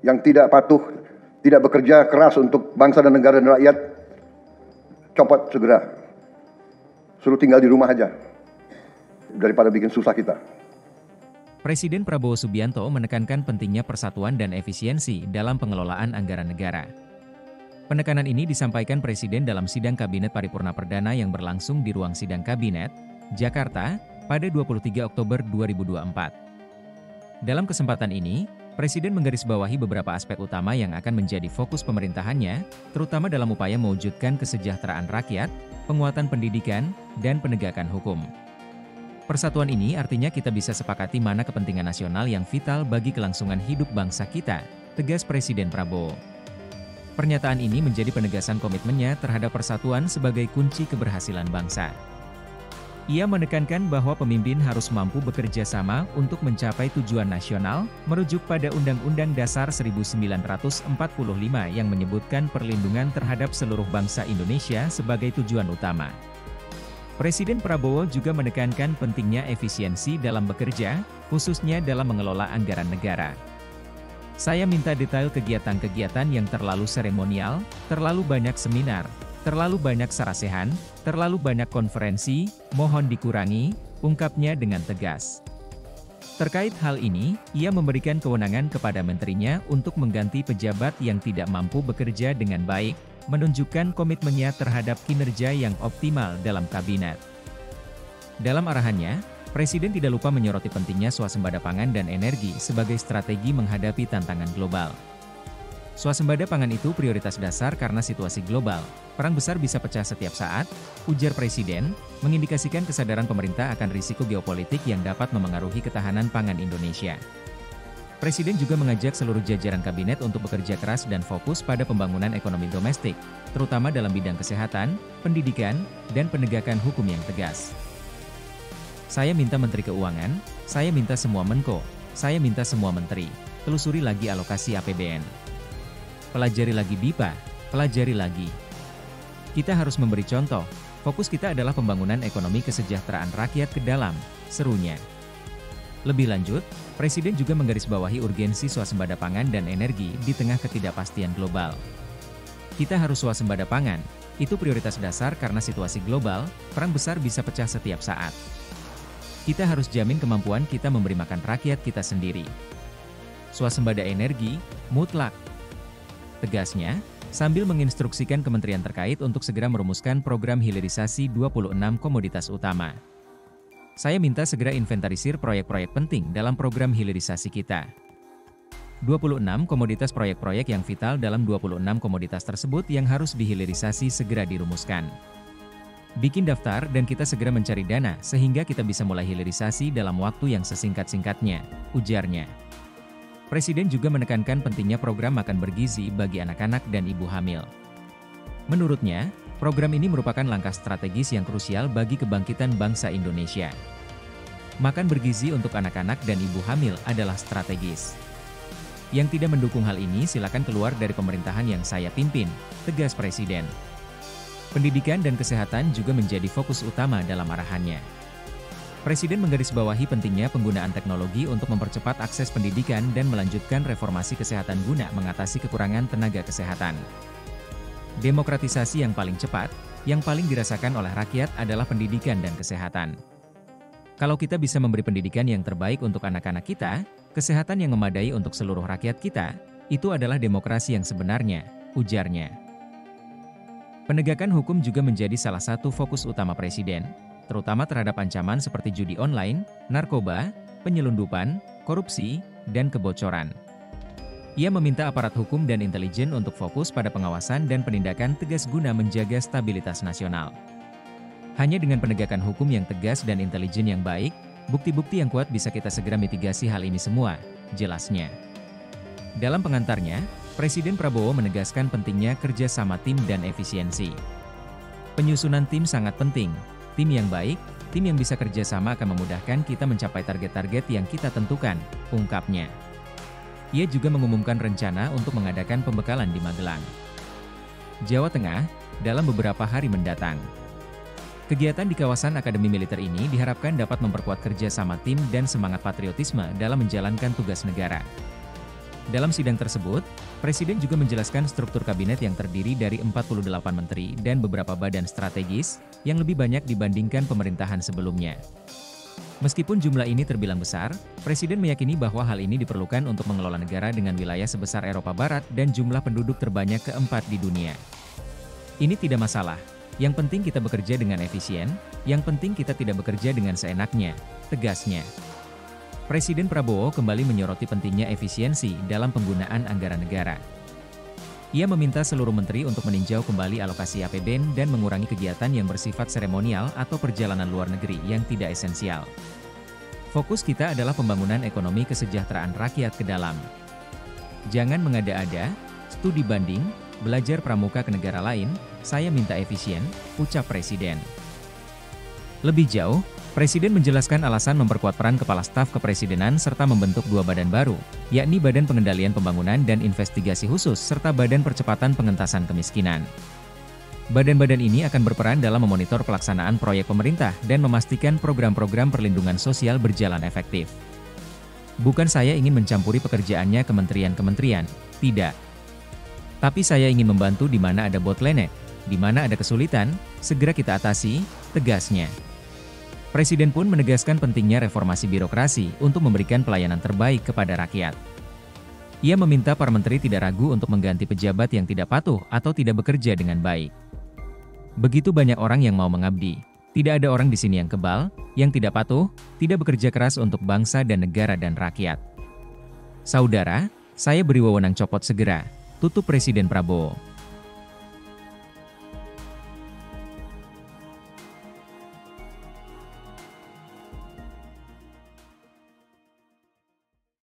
yang tidak patuh, tidak bekerja keras untuk bangsa dan negara dan rakyat, copot segera. Suruh tinggal di rumah aja, daripada bikin susah kita. Presiden Prabowo Subianto menekankan pentingnya persatuan dan efisiensi dalam pengelolaan anggaran negara. Penekanan ini disampaikan Presiden dalam sidang Kabinet Paripurna Perdana yang berlangsung di Ruang Sidang Kabinet, Jakarta, pada 23 Oktober 2024. Dalam kesempatan ini, Presiden menggarisbawahi beberapa aspek utama yang akan menjadi fokus pemerintahannya, terutama dalam upaya mewujudkan kesejahteraan rakyat, penguatan pendidikan, dan penegakan hukum. Persatuan ini artinya kita bisa sepakati mana kepentingan nasional yang vital bagi kelangsungan hidup bangsa kita, tegas Presiden Prabowo. Pernyataan ini menjadi penegasan komitmennya terhadap persatuan sebagai kunci keberhasilan bangsa. Ia menekankan bahwa pemimpin harus mampu bekerja sama untuk mencapai tujuan nasional, merujuk pada Undang-Undang Dasar 1945 yang menyebutkan perlindungan terhadap seluruh bangsa Indonesia sebagai tujuan utama. Presiden Prabowo juga menekankan pentingnya efisiensi dalam bekerja, khususnya dalam mengelola anggaran negara. Saya minta detail kegiatan-kegiatan yang terlalu seremonial, terlalu banyak seminar, terlalu banyak sarasehan, terlalu banyak konferensi, mohon dikurangi, ungkapnya dengan tegas. Terkait hal ini, ia memberikan kewenangan kepada menterinya untuk mengganti pejabat yang tidak mampu bekerja dengan baik, menunjukkan komitmennya terhadap kinerja yang optimal dalam kabinet. Dalam arahannya, Presiden tidak lupa menyoroti pentingnya swasembada pangan dan energi sebagai strategi menghadapi tantangan global. Swasembada pangan itu prioritas dasar karena situasi global, perang besar bisa pecah setiap saat, ujar Presiden, mengindikasikan kesadaran pemerintah akan risiko geopolitik yang dapat memengaruhi ketahanan pangan Indonesia. Presiden juga mengajak seluruh jajaran kabinet untuk bekerja keras dan fokus pada pembangunan ekonomi domestik, terutama dalam bidang kesehatan, pendidikan, dan penegakan hukum yang tegas. Saya minta Menteri Keuangan, saya minta semua Menko, saya minta semua Menteri, telusuri lagi alokasi APBN. Pelajari lagi BIPA, pelajari lagi. Kita harus memberi contoh, fokus kita adalah pembangunan ekonomi kesejahteraan rakyat ke dalam, serunya. Lebih lanjut, Presiden juga menggarisbawahi urgensi swasembada pangan dan energi di tengah ketidakpastian global. Kita harus swasembada pangan, itu prioritas dasar karena situasi global, perang besar bisa pecah setiap saat. Kita harus jamin kemampuan kita memberi makan rakyat kita sendiri. Swasembada energi, mutlak. Tegasnya, sambil menginstruksikan kementerian terkait untuk segera merumuskan program hilirisasi 26 komoditas utama. Saya minta segera inventarisir proyek-proyek penting dalam program hilirisasi kita. 26 komoditas proyek-proyek yang vital dalam 26 komoditas tersebut yang harus dihilirisasi segera dirumuskan. Bikin daftar dan kita segera mencari dana sehingga kita bisa mulai hilirisasi dalam waktu yang sesingkat-singkatnya, ujarnya. Presiden juga menekankan pentingnya program makan bergizi bagi anak-anak dan ibu hamil. Menurutnya, program ini merupakan langkah strategis yang krusial bagi kebangkitan bangsa Indonesia. Makan bergizi untuk anak-anak dan ibu hamil adalah strategis. Yang tidak mendukung hal ini silakan keluar dari pemerintahan yang saya pimpin, tegas Presiden. Pendidikan dan kesehatan juga menjadi fokus utama dalam arahannya. Presiden menggarisbawahi pentingnya penggunaan teknologi untuk mempercepat akses pendidikan dan melanjutkan reformasi kesehatan guna mengatasi kekurangan tenaga kesehatan. Demokratisasi yang paling cepat, yang paling dirasakan oleh rakyat adalah pendidikan dan kesehatan. Kalau kita bisa memberi pendidikan yang terbaik untuk anak-anak kita, kesehatan yang memadai untuk seluruh rakyat kita, itu adalah demokrasi yang sebenarnya, ujarnya. Penegakan hukum juga menjadi salah satu fokus utama Presiden, terutama terhadap ancaman seperti judi online, narkoba, penyelundupan, korupsi, dan kebocoran. Ia meminta aparat hukum dan intelijen untuk fokus pada pengawasan dan penindakan tegas guna menjaga stabilitas nasional. Hanya dengan penegakan hukum yang tegas dan intelijen yang baik, bukti-bukti yang kuat bisa kita segera mitigasi hal ini semua, jelasnya. Dalam pengantarnya, Presiden Prabowo menegaskan pentingnya kerja sama tim dan efisiensi. Penyusunan tim sangat penting. Tim yang baik, tim yang bisa kerja sama akan memudahkan kita mencapai target-target yang kita tentukan, ungkapnya. Ia juga mengumumkan rencana untuk mengadakan pembekalan di Magelang, Jawa Tengah, dalam beberapa hari mendatang. Kegiatan di kawasan Akademi Militer ini diharapkan dapat memperkuat kerja sama tim dan semangat patriotisme dalam menjalankan tugas negara. Dalam sidang tersebut, Presiden juga menjelaskan struktur kabinet yang terdiri dari 48 menteri dan beberapa badan strategis, yang lebih banyak dibandingkan pemerintahan sebelumnya. Meskipun jumlah ini terbilang besar, Presiden meyakini bahwa hal ini diperlukan untuk mengelola negara dengan wilayah sebesar Eropa Barat dan jumlah penduduk terbanyak keempat di dunia. Ini tidak masalah, yang penting kita bekerja dengan efisien, yang penting kita tidak bekerja dengan seenaknya, tegasnya. Presiden Prabowo kembali menyoroti pentingnya efisiensi dalam penggunaan anggaran negara. Ia meminta seluruh menteri untuk meninjau kembali alokasi APBN dan mengurangi kegiatan yang bersifat seremonial atau perjalanan luar negeri yang tidak esensial. Fokus kita adalah pembangunan ekonomi kesejahteraan rakyat ke dalam. Jangan mengada-ada, studi banding, belajar pramuka ke negara lain, saya minta efisien, ucap Presiden. Lebih jauh, Presiden menjelaskan alasan memperkuat peran Kepala Staf Kepresidenan serta membentuk dua badan baru, yakni Badan Pengendalian Pembangunan dan Investigasi Khusus serta Badan Percepatan Pengentasan Kemiskinan. Badan-badan ini akan berperan dalam memonitor pelaksanaan proyek pemerintah dan memastikan program-program perlindungan sosial berjalan efektif. Bukan saya ingin mencampuri pekerjaannya kementerian-kementerian, tidak. Tapi saya ingin membantu di mana ada bottleneck, di mana ada kesulitan, segera kita atasi, tegasnya. Presiden pun menegaskan pentingnya reformasi birokrasi untuk memberikan pelayanan terbaik kepada rakyat. Ia meminta para menteri tidak ragu untuk mengganti pejabat yang tidak patuh atau tidak bekerja dengan baik. Begitu banyak orang yang mau mengabdi, tidak ada orang di sini yang kebal, yang tidak patuh, tidak bekerja keras untuk bangsa dan negara dan rakyat. Saudara, saya beri wewenang copot segera, tutup Presiden Prabowo.